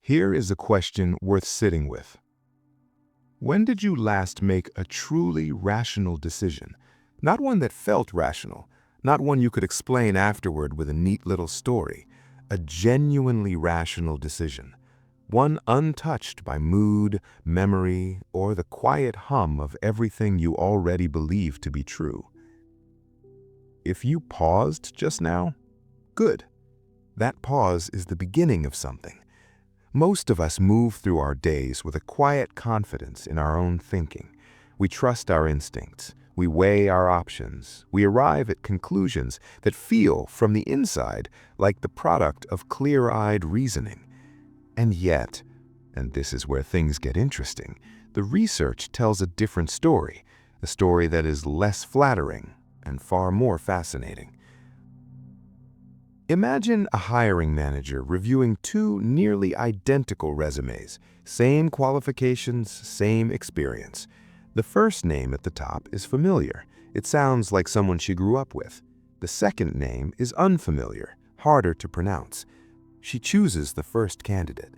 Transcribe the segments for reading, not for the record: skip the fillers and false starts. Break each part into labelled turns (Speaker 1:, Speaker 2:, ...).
Speaker 1: Here is a question worth sitting with. When did you last make a truly rational decision? Not one that felt rational, not one you could explain afterward with a neat little story. A genuinely rational decision. One untouched by mood, memory, or the quiet hum of everything you already believe to be true. If you paused just now, good. That pause is the beginning of something. Most of us move through our days with a quiet confidence in our own thinking. We trust our instincts. We weigh our options. We arrive at conclusions that feel, from the inside, like the product of clear-eyed reasoning. And yet, and this is where things get interesting, the research tells a different story, a story that is less flattering and far more fascinating. Imagine a hiring manager reviewing two nearly identical resumes, same qualifications, same experience. The first name at the top is familiar. It sounds like someone she grew up with. The second name is unfamiliar, harder to pronounce. She chooses the first candidate.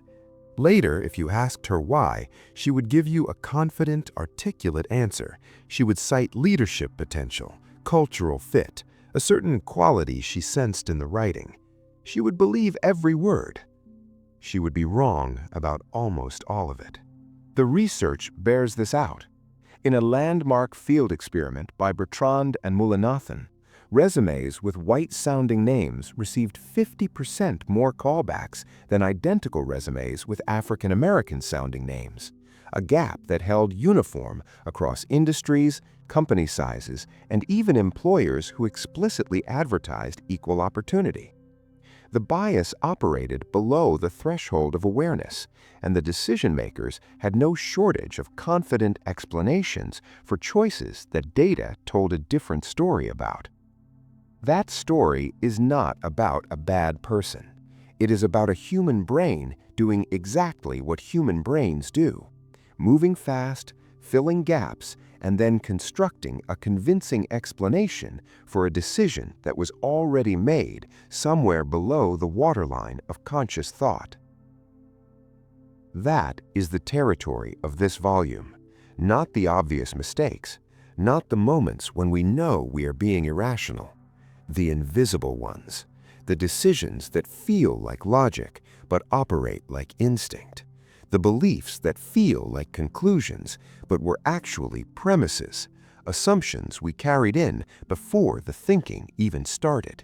Speaker 1: Later, if you asked her why, she would give you a confident, articulate answer. She would cite leadership potential, cultural fit, a certain quality she sensed in the writing. She would believe every word. She would be wrong about almost all of it. The research bears this out. In a landmark field experiment by Bertrand and Mulanathan, resumes with white-sounding names received 50% more callbacks than identical resumes with African-American-sounding names, a gap that held uniform across industries, company sizes, and even employers who explicitly advertised equal opportunity. The bias operated below the threshold of awareness, and the decision-makers had no shortage of confident explanations for choices that data told a different story about. That story is not about a bad person. It is about a human brain doing exactly what human brains do, moving fast, filling gaps, and then constructing a convincing explanation for a decision that was already made somewhere below the waterline of conscious thought. That is the territory of this volume, not the obvious mistakes, not the moments when we know we are being irrational, the invisible ones, the decisions that feel like logic but operate like instinct. The beliefs that feel like conclusions, but were actually premises, assumptions we carried in before the thinking even started.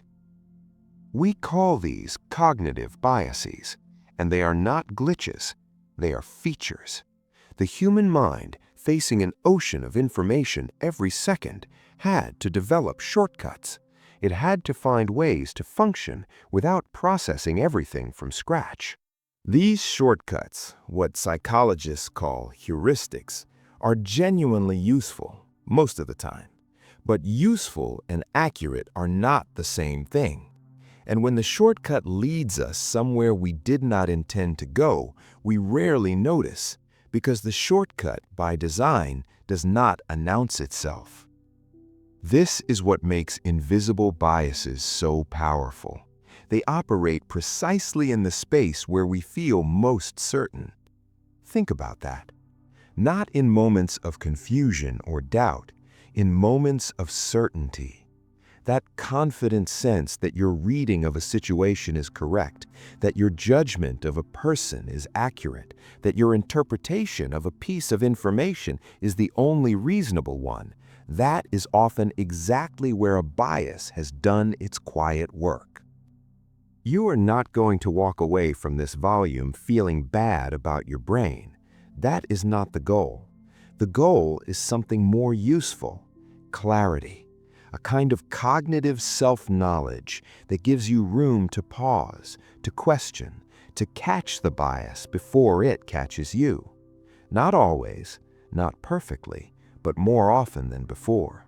Speaker 1: We call these cognitive biases, and they are not glitches, they are features. The human mind, facing an ocean of information every second, had to develop shortcuts. It had to find ways to function without processing everything from scratch. These shortcuts, what psychologists call heuristics, are genuinely useful most of the time. But useful and accurate are not the same thing. And when the shortcut leads us somewhere we did not intend to go, we rarely notice, because the shortcut, by design, does not announce itself. This is what makes invisible biases so powerful. They operate precisely in the space where we feel most certain. Think about that. Not in moments of confusion or doubt, in moments of certainty. That confident sense that your reading of a situation is correct, that your judgment of a person is accurate, that your interpretation of a piece of information is the only reasonable one, that is often exactly where a bias has done its quiet work. You are not going to walk away from this volume feeling bad about your brain. That is not the goal. The goal is something more useful, clarity, a kind of cognitive self-knowledge that gives you room to pause, to question, to catch the bias before it catches you. Not always, not perfectly, but more often than before.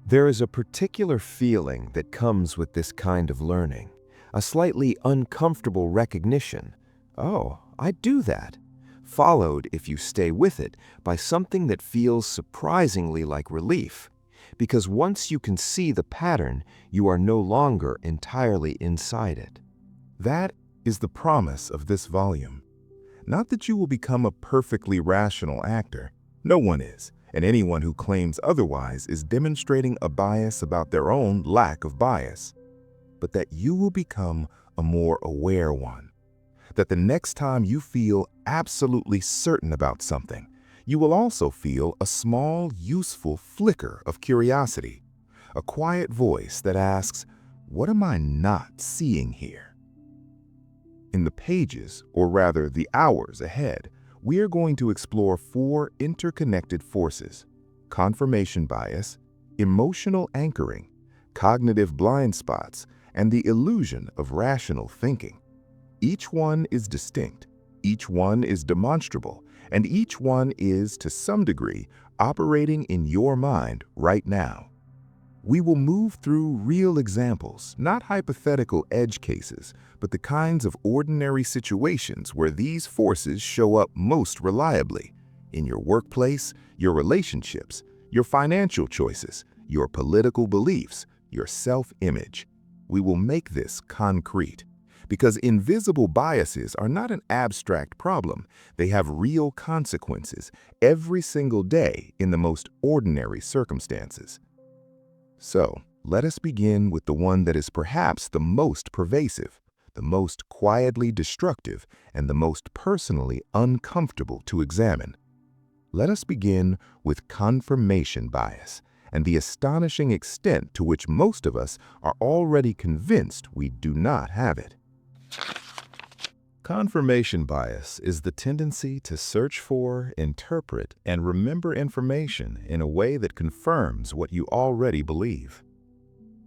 Speaker 1: There is a particular feeling that comes with this kind of learning. A slightly uncomfortable recognition, oh, I do that, followed, if you stay with it, by something that feels surprisingly like relief, because once you can see the pattern, you are no longer entirely inside it. That is the promise of this volume.
Speaker 2: Not that you will become a perfectly rational actor. No one is, and anyone who claims otherwise is demonstrating a bias about their own lack of bias. But that you will become a more aware one. That the next time you feel absolutely certain about something, you will also feel a small, useful flicker of curiosity, a quiet voice that asks, "What am I not seeing here?" In the pages, or rather the hours ahead, we are going to explore 4 interconnected forces: confirmation bias, emotional anchoring, cognitive blind spots, and the illusion of rational thinking. Each one is distinct, each one is demonstrable, and each one is, to some degree, operating in your mind right now. We will move through real examples, not hypothetical edge cases, but the kinds of ordinary situations where these forces show up most reliably: in your workplace, your relationships, your financial choices, your political beliefs, your self-image. We will make this concrete. Because invisible biases are not an abstract problem, they have real consequences every single day in the most ordinary circumstances. So, let us begin with the one that is perhaps the most pervasive, the most quietly destructive, and the most personally uncomfortable to examine. Let us begin with confirmation bias and the astonishing extent to which most of us are already convinced we do not have it. Confirmation bias is the tendency to search for, interpret, and remember information in a way that confirms what you already believe.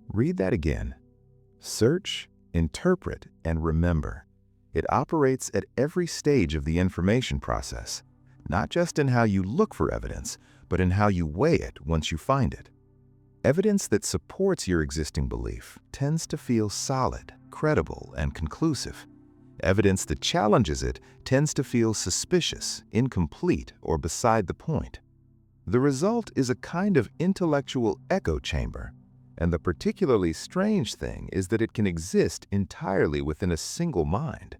Speaker 2: Read that again. Search, interpret, and remember. It operates at every stage of the information process, not just in how you look for evidence, but in how you weigh it once you find it. Evidence that supports your existing belief tends to feel solid, credible, and conclusive. Evidence that challenges it tends to feel suspicious, incomplete, or beside the point. The result is a kind of intellectual echo chamber, and the particularly strange thing is that it can exist entirely within a single mind.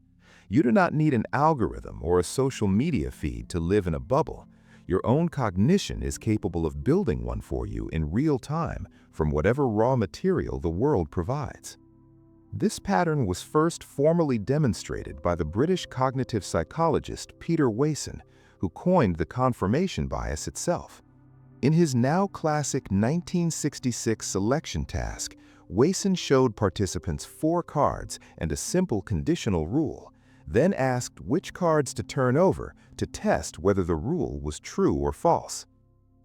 Speaker 2: You do not need an algorithm or a social media feed to live in a bubble. Your own cognition is capable of building one for you in real time from whatever raw material the world provides. This pattern was first formally demonstrated by the British cognitive psychologist Peter Wason, who coined the confirmation bias itself. In his now classic 1966 selection task, Wason showed participants 4 cards and a simple conditional rule, then asked which cards to turn over to test whether the rule was true or false.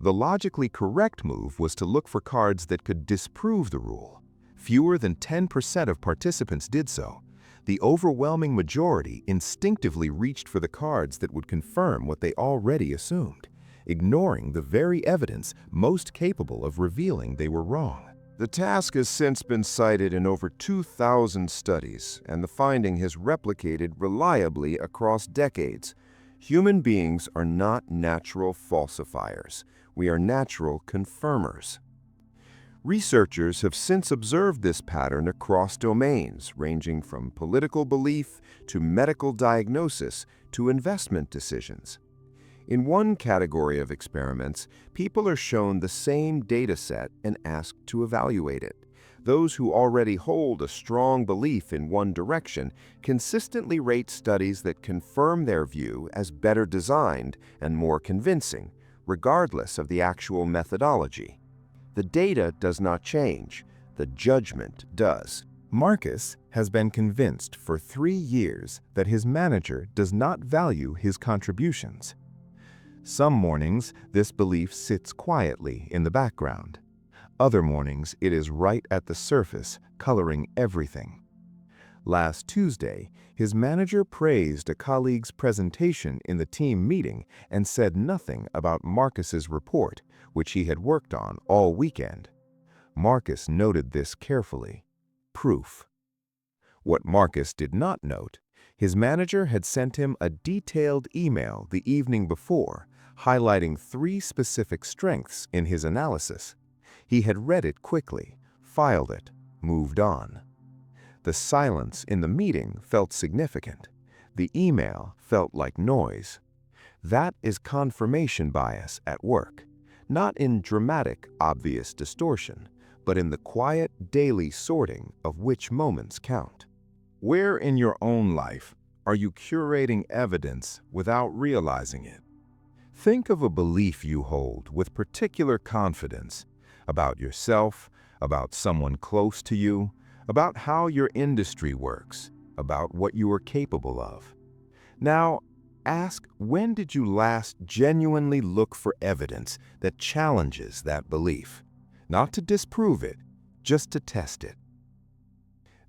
Speaker 2: The logically correct move was to look for cards that could disprove the rule. Fewer than 10% of participants did so. The overwhelming majority instinctively reached for the cards that would confirm what they already assumed, ignoring the very evidence most capable of revealing they were wrong.
Speaker 1: The task has since been cited in over 2,000 studies, and the finding has replicated reliably across decades. Human beings are not natural falsifiers. We are natural confirmers. Researchers have since observed this pattern across domains, ranging from political belief to medical diagnosis to investment decisions. In one category of experiments, people are shown the same data set and asked to evaluate it. Those who already hold a strong belief in one direction consistently rate studies that confirm their view as better designed and more convincing, regardless of the actual methodology. The data does not change, the judgment does.
Speaker 2: Marcus has been convinced for 3 years that his manager does not value his contributions. Some mornings, this belief sits quietly in the background. Other mornings, it is right at the surface, coloring everything. Last Tuesday, his manager praised a colleague's presentation in the team meeting and said nothing about Marcus's report, which he had worked on all weekend. Marcus noted this carefully. Proof. What Marcus did not note, his manager had sent him a detailed email the evening before, highlighting 3 specific strengths in his analysis. He had read it quickly, filed it, moved on. The silence in the meeting felt significant.
Speaker 1: The email felt like noise. That is confirmation bias at work, not in dramatic, obvious distortion, but in the quiet, daily sorting of which moments count. Where in your own life are you curating evidence without realizing it? Think of a belief you hold with particular confidence about yourself, about someone close to you, about how your industry works, about what you are capable of. Now, ask, when did you last genuinely look for evidence that challenges that belief? Not to disprove it, just to test it.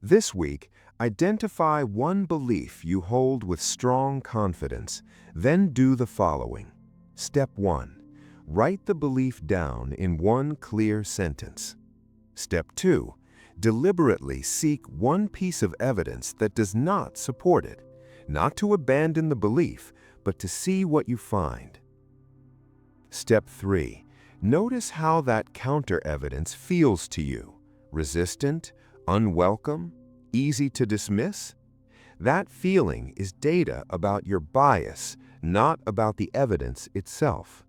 Speaker 1: This week, identify one belief you hold with strong confidence, then do the following. Step 1. Write the belief down in one clear sentence. Step 2. Deliberately seek one piece of evidence that does not support it, not to abandon the belief, but to see what you find. Step 3. Notice how that counter-evidence feels to you. Resistant, unwelcome, easy to dismiss? That feeling is data about your bias, not about the evidence itself.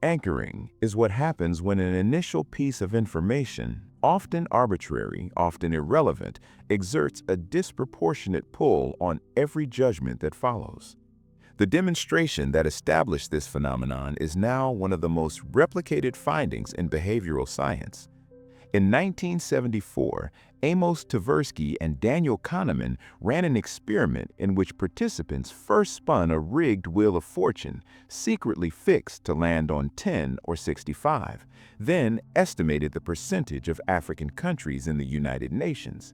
Speaker 1: Anchoring is what happens when an initial piece of information, often arbitrary, often irrelevant, exerts a disproportionate pull on every judgment that follows. The demonstration that established this phenomenon is now one of the most replicated findings in behavioral science. In 1974, Amos Tversky and Daniel Kahneman ran an experiment in which participants first spun a rigged wheel of fortune, secretly fixed to land on 10 or 65, then estimated the percentage of African countries in the United Nations.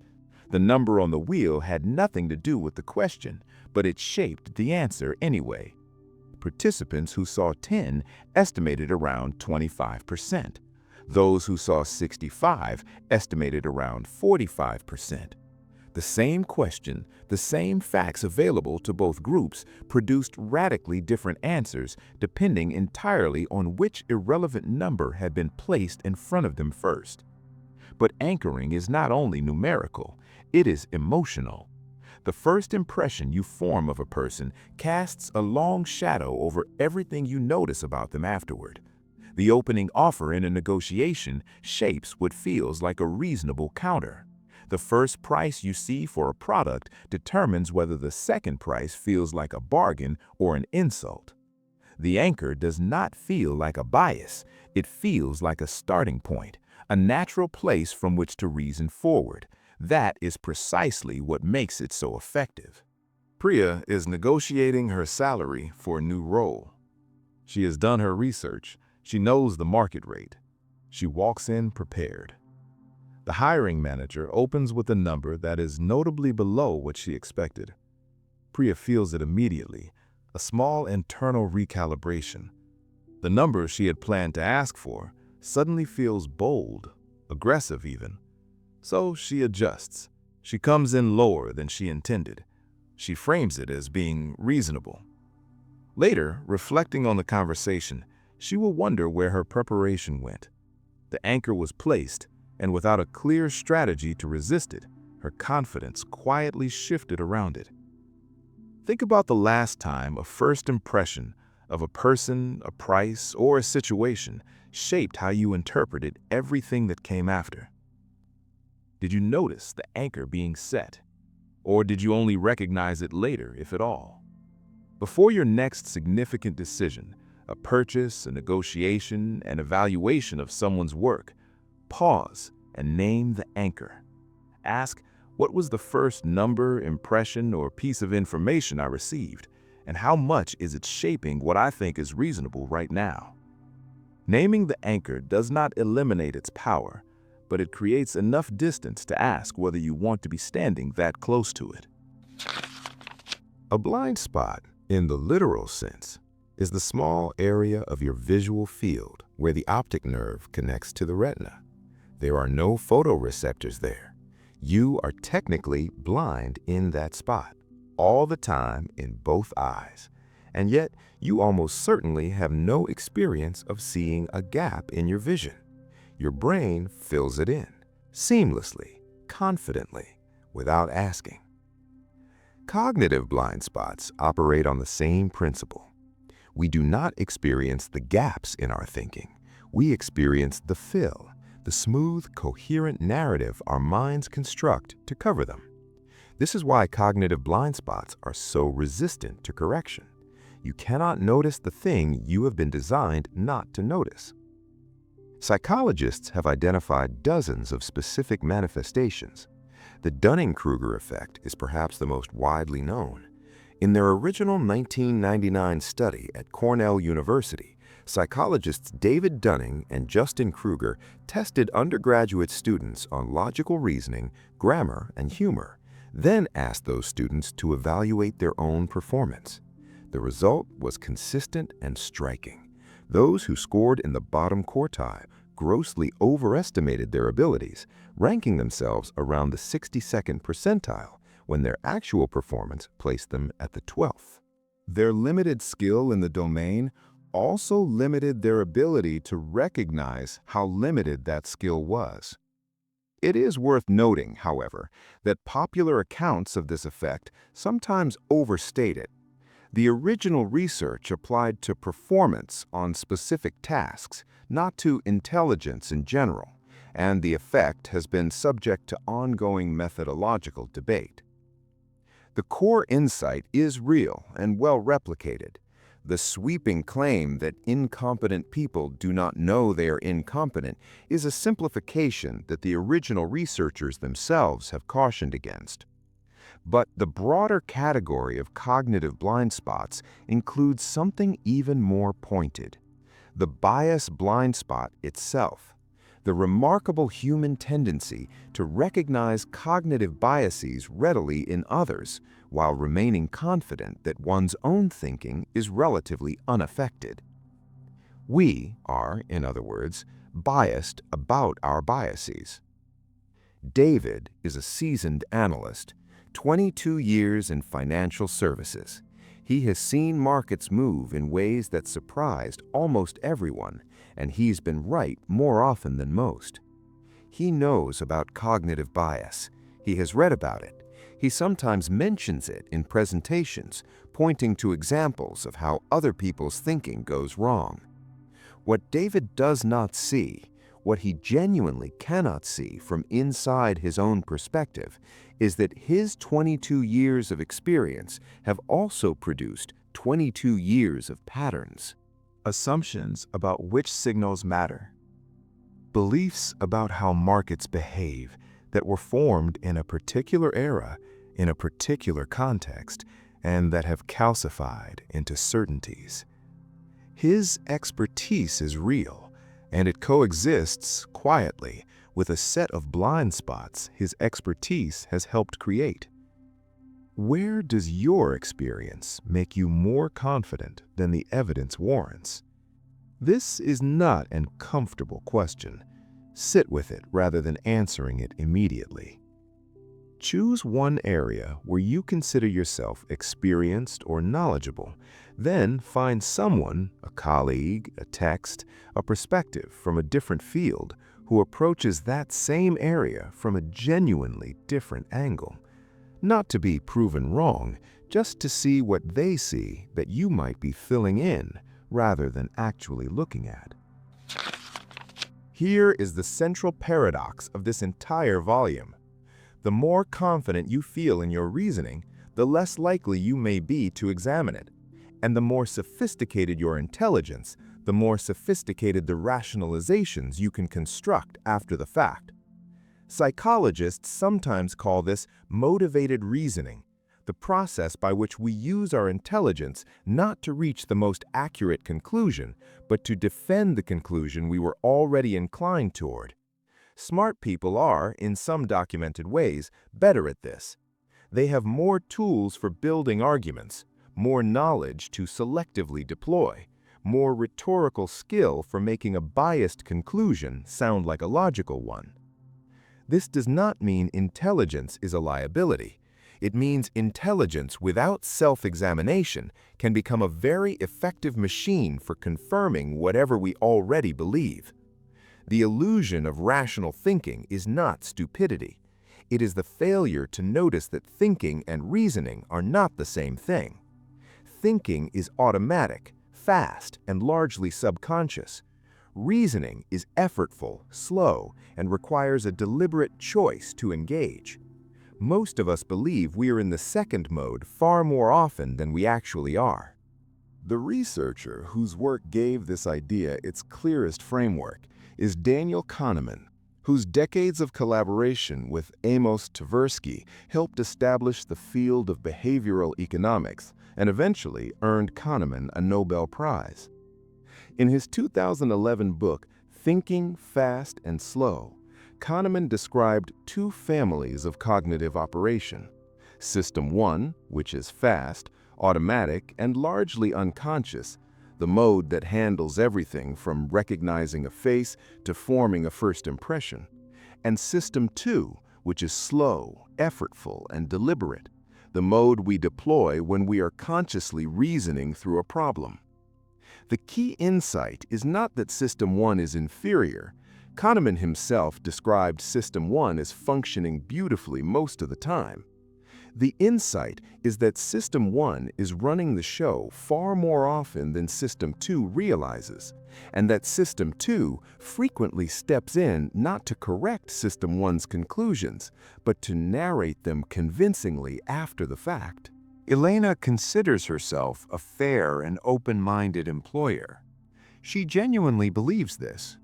Speaker 1: The number on the wheel had nothing to do with the question, but it shaped the answer anyway. Participants who saw 10 estimated around 25%. Those who saw 65 estimated around 45%. The same question, the same facts available to both groups produced radically different answers depending entirely on which irrelevant number had been placed in front of them first. But anchoring is not only numerical, it is emotional. The first impression you form of a person casts a long shadow over everything you notice about them afterward. The opening offer in a negotiation shapes what feels like a reasonable counter. The first price you see for a product determines whether the second price feels like a bargain or an insult. The anchor does not feel like a bias. It feels like a starting point, a natural place from which to reason forward. That is precisely what makes it so effective. Priya is negotiating her salary for a new role. She has done her research. She knows the market rate. She walks in prepared. The hiring manager opens with a number that is notably below what she expected. Priya feels it immediately, a small internal recalibration. The number she had planned to ask for suddenly feels bold, aggressive even. So she adjusts. She comes in lower than she intended. She frames it as being reasonable. Later, reflecting on the conversation, she will wonder where her preparation went. The anchor was placed, and without a clear strategy to resist it, her confidence quietly shifted around it. Think about the last time a first impression of a person, a price, or a situation shaped how you interpreted everything that came after. Did you notice the anchor being set? Or did you only recognize it later, if at all? Before your next significant decision, a purchase, a negotiation, an evaluation of someone's work, pause and name the anchor. Ask, what was the first number, impression, or piece of information I received, and how much is it shaping what I think is reasonable right now? Naming the anchor does not eliminate its power, but it creates enough distance to ask whether you want to be standing that close to it. A blind spot, in the literal sense, is the small area of your visual field where the optic nerve connects to the retina. There are no photoreceptors there. You are technically blind in that spot, all the time in both eyes. And yet, you almost certainly have no experience of seeing a gap in your vision. Your brain fills it in, seamlessly, confidently, without asking.
Speaker 2: Cognitive blind spots operate on the same principle. We do not experience the gaps in our thinking. We experience the fill, the smooth, coherent narrative our minds construct to cover them. This is why cognitive blind spots are so resistant to correction. You cannot notice the thing you have been designed not to notice. Psychologists have identified dozens of specific manifestations. The Dunning-Kruger effect is perhaps the most widely known. In their original 1999 study at Cornell University, psychologists David Dunning and Justin Kruger tested undergraduate students on logical reasoning, grammar, and humor, then asked those students to evaluate their own performance. The result was consistent and striking. Those who scored in the bottom quartile grossly overestimated their abilities, ranking themselves around the 62nd percentile, when their actual performance placed them at the 12th. Their limited skill in the domain also limited their ability to recognize how limited that skill was. It is worth noting, however, that popular accounts of this effect sometimes overstate it. The original research applied to performance on specific tasks, not to intelligence in general, and the effect has been subject to ongoing methodological debate. The core insight is real and well replicated. The sweeping claim that incompetent people do not know they are incompetent is a simplification that the original researchers themselves have cautioned against. But the broader category of cognitive blind spots includes something even more pointed: the bias blind spot itself. The remarkable human tendency to recognize cognitive biases readily in others while remaining confident that one's own thinking is relatively unaffected. We are, in other words, biased about our biases. David is a seasoned analyst, 22 years in financial services. He has seen markets move in ways that surprised almost everyone, and he's been right more often than most. He knows about cognitive bias. He has read about it. He sometimes mentions it in presentations, pointing to examples of how other people's thinking goes wrong. What David does not see, what he genuinely cannot see from inside his own perspective, is that his 22 years of experience have also produced 22 years of patterns. Assumptions about which signals matter. Beliefs about how markets behave that were formed in a particular era, in a particular context, and that have calcified into certainties. His expertise is real, and it coexists quietly with a set of blind spots his expertise has helped create. Where does your experience make you more confident than the evidence warrants? This is not an uncomfortable question. Sit with it rather than answering it immediately. Choose one area where you consider yourself experienced or knowledgeable. Then find someone, a colleague, a text, a perspective from a different field, who approaches that same area from a genuinely different angle. Not to be proven wrong, just to see what they see that you might be filling in rather than actually looking at. Here is the central paradox of this entire volume. The more confident you feel in your reasoning, the less likely you may be to examine it. And the more sophisticated your intelligence, the more sophisticated the rationalizations you can construct after the fact. Psychologists sometimes call this motivated reasoning, the process by which we use our intelligence not to reach the most accurate conclusion, but to defend the conclusion we were already inclined toward. Smart people are, in some documented ways, better at this. They have more tools for building arguments, more knowledge to selectively deploy, more rhetorical skill for making a biased conclusion sound like a logical one. This does not mean intelligence is a liability. It means intelligence without self-examination can become a very effective machine for confirming whatever we already believe. The illusion of rational thinking is not stupidity. It is the failure to notice that thinking and reasoning are not the same thing. Thinking is automatic, fast, and largely subconscious. Reasoning is effortful, slow, and requires a deliberate choice to engage. Most of us believe we are in the second mode far more often than we actually are. The researcher whose work gave this idea its clearest framework is Daniel Kahneman, whose decades of collaboration with Amos Tversky helped establish the field of behavioral economics and eventually earned Kahneman a Nobel Prize. In his 2011 book, Thinking Fast and Slow, Kahneman described two families of cognitive operation: System 1, which is fast, automatic, and largely unconscious, the mode that handles everything from recognizing a face to forming a first impression; and System 2, which is slow, effortful, and deliberate, the mode we deploy when we are consciously reasoning through a problem. The key insight is not that System 1 is inferior. Kahneman himself described System 1 as functioning beautifully most of the time. The insight is that System 1 is running the show far more often than System 2 realizes, and that System 2 frequently steps in not to correct System 1's conclusions, but to narrate them convincingly after the fact. Elena considers herself a fair and open-minded employer. She genuinely believes this.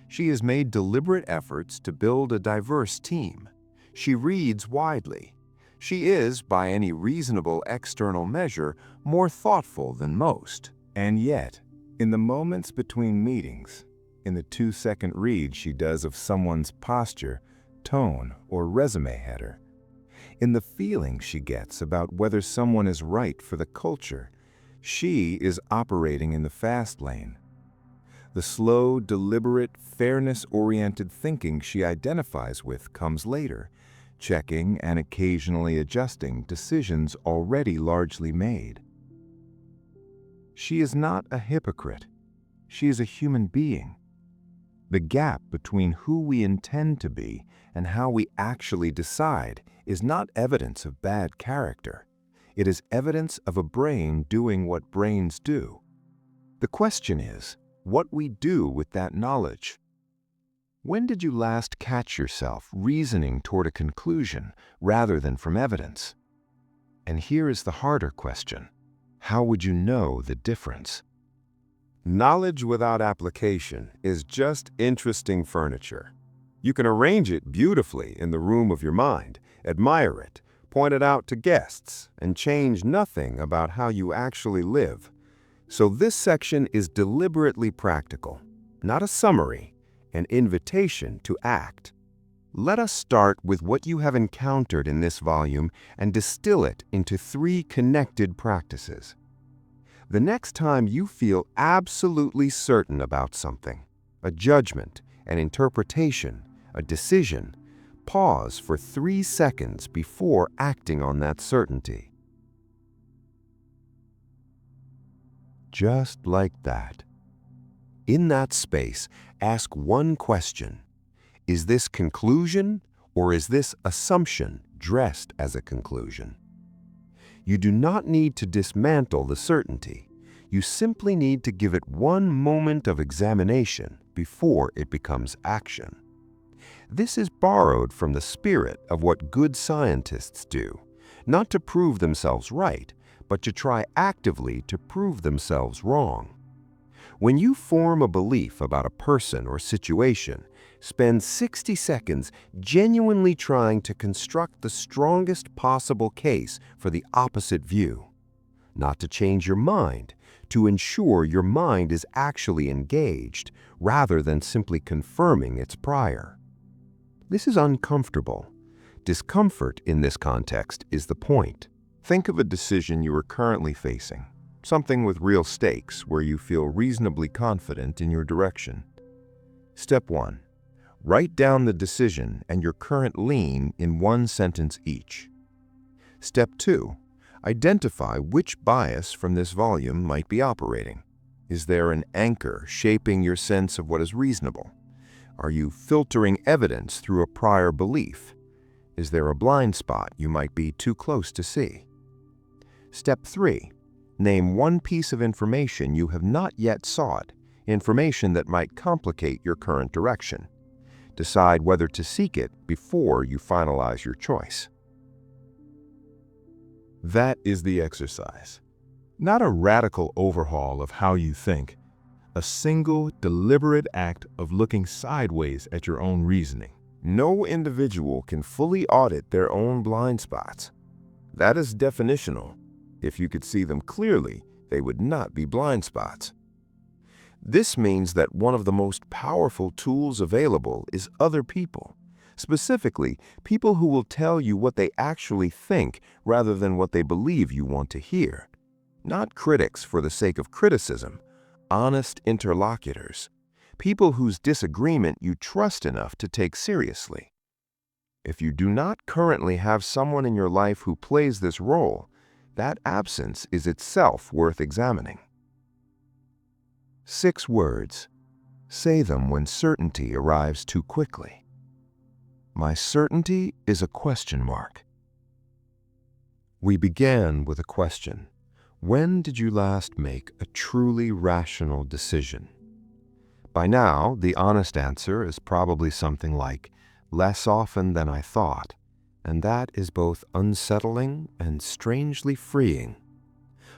Speaker 2: She has made deliberate efforts to build a diverse team. She reads widely. She is, by any reasonable external measure, more thoughtful than most. And yet, in the moments between meetings, in the 2-second read she does of someone's posture, tone, or resume header, in the feeling she gets about whether someone is right for the culture, she is operating in the fast lane. The slow, deliberate, fairness-oriented thinking she identifies with comes later, checking and occasionally adjusting decisions already largely made. She is not a hypocrite. She is a human being. The gap between who we intend to be and how we actually decide is not evidence of bad character. It is evidence of a brain doing what brains do. The question is, what we do with that knowledge. When did you last catch yourself reasoning toward a conclusion rather than from evidence? And here is the harder question. How would you know the difference? Knowledge without application is just interesting furniture. You can arrange it beautifully in the room of your mind, admire it, point it out to guests, and change nothing about how you actually live. So this section is deliberately practical, not a summary, an invitation to act. Let us start with what you have encountered in this volume and distill it into 3 connected practices. The next time you feel absolutely certain about something, a judgment, an interpretation, a decision, pause for 3 seconds before acting on that certainty. Just like that. In that space, ask one question. Is this conclusion or is this assumption dressed as a conclusion? You do not need to dismantle the certainty. You simply need to give it one moment of examination before it becomes action. This is borrowed from the spirit of what good scientists do, not to prove themselves right, but to try actively to prove themselves wrong. When you form a belief about a person or situation, spend 60 seconds genuinely trying to construct the strongest possible case for the opposite view. Not to change your mind, to ensure your mind is actually engaged, rather than simply confirming its prior. This is uncomfortable. Discomfort in this context is the point. Think of a decision you are currently facing. Something with real stakes where you feel reasonably confident in your direction. Step 1. Write down the decision and your current lean in 1 sentence each. Step 2. Identify which bias from this volume might be operating. Is there an anchor shaping your sense of what is reasonable? Are you filtering evidence through a prior belief?
Speaker 1: Is there a blind spot you might be too close to see? Step 3. Name one piece of information you have not yet sought, information that might complicate your current direction. Decide whether to seek it before you finalize your choice.
Speaker 2: That is the exercise. Not a radical overhaul of how you think, a single, deliberate act of looking sideways at your own reasoning.
Speaker 1: No individual can fully audit their own blind spots. That is definitional. If you could see them clearly, they would not be blind spots. This means that one of the most powerful tools available is other people, specifically people who will tell you what they actually think rather than what they believe you want to hear. Not critics for the sake of criticism, honest interlocutors, people whose disagreement you trust enough to take seriously. If you do not currently have someone in your life who plays this role, that absence is itself worth examining. 6 words. Say them when certainty arrives too quickly. My certainty is a question mark. We began with a question. When did you last make a truly rational decision? By now, the honest answer is probably something like, less often than I thought, and that is both unsettling and strangely freeing.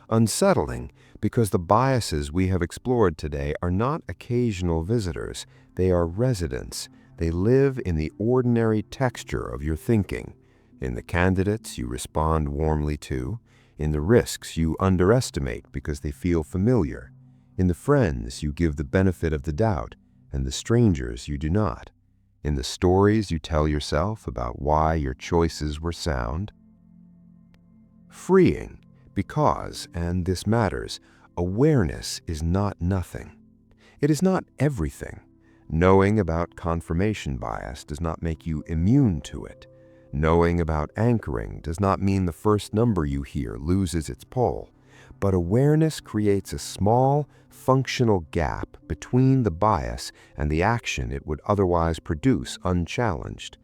Speaker 1: Unsettling because the biases we have explored today are not occasional visitors, they are residents. They live in the ordinary texture of your thinking, in the candidates you respond warmly to, in the risks you underestimate because they feel familiar, in the friends you give the benefit of the doubt and the strangers you do not, in the stories you tell yourself about why your choices were sound. Freeing because, and this matters, awareness is not nothing. It is not everything. Knowing about confirmation bias does not make you immune to it. Knowing about anchoring does not mean the first number you hear loses its pull. But awareness creates a small, functional gap between the bias and the action it would otherwise produce unchallenged.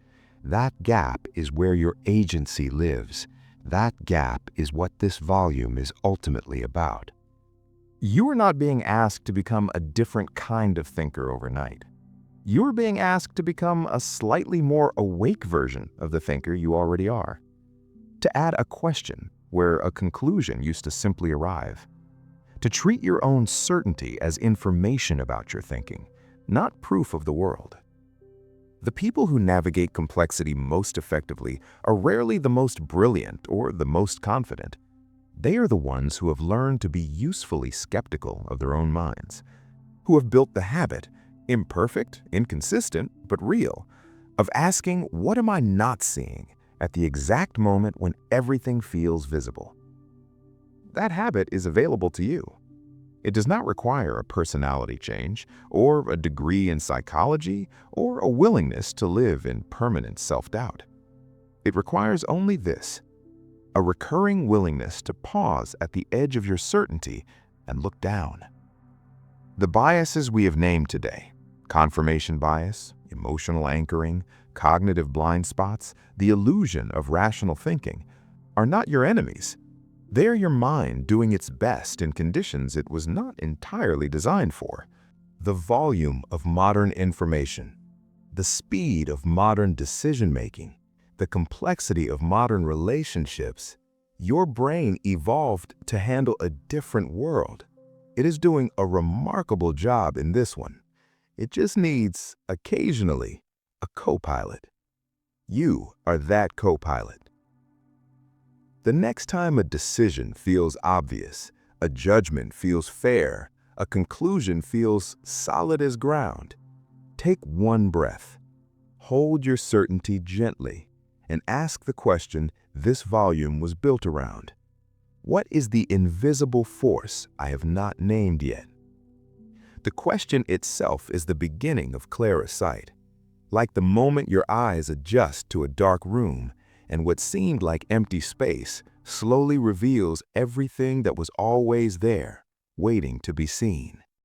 Speaker 1: That gap is where your agency lives. That gap is what this volume is ultimately about.
Speaker 3: You are not being asked to become a different kind of thinker overnight. You are being asked to become a slightly more awake version of the thinker you already are. To add a question where a conclusion used to simply arrive. To treat your own certainty as information about your thinking, not proof of the world. The people who navigate complexity most effectively are rarely the most brilliant or the most confident. They are the ones who have learned to be usefully skeptical of their own minds, who have built the habit, imperfect, inconsistent, but real, of asking, what am I not seeing, at the exact moment when everything feels visible. That habit is available to you. It does not require a personality change, or a degree in psychology, or a willingness to live in permanent self-doubt. It requires only this: a recurring willingness to pause at the edge of your certainty and look down. The biases we have named today, confirmation bias, emotional anchoring, cognitive blind spots, the illusion of rational thinking, are not your enemies. They are your mind doing its best in conditions it was not entirely designed for. The volume of modern information, the speed of modern decision-making, the complexity of modern relationships, your brain evolved to handle a different world. It is doing a remarkable job in this one. It just needs, occasionally, a co-pilot. You are that co-pilot. The next time a decision feels obvious, a judgment feels fair, a conclusion feels solid as ground, take one breath, hold your certainty gently, and ask the question this volume was built around. What is the invisible force I have not named yet? The question itself is the beginning of clearer sight. Like the moment your eyes adjust to a dark room, and what seemed like empty space slowly reveals everything that was always there, waiting to be seen.